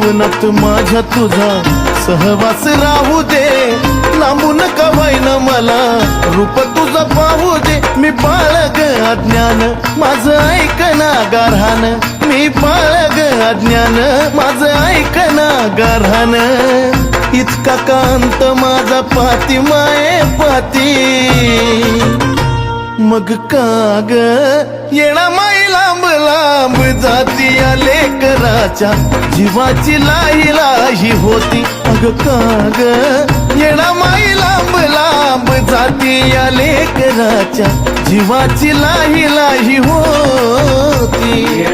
जीवनात माझ्या तुझा सहवास राहू दे, लांबून का होईना मला रूप तुझं पाहू दे. मी बाळग अज्ञान माझं ऐकना गारहान, मी बाळग अज्ञान माझं ऐकना गारहान. इतका कांत माझा पाती माये पाती, मग काग येणा माई लांब लांब जाती या लेकराच्या जीवाची लाही लाही होती. मग काग येणा माई लांब लांब जाती या लेकराच्या जीवाची लाही लाही होती.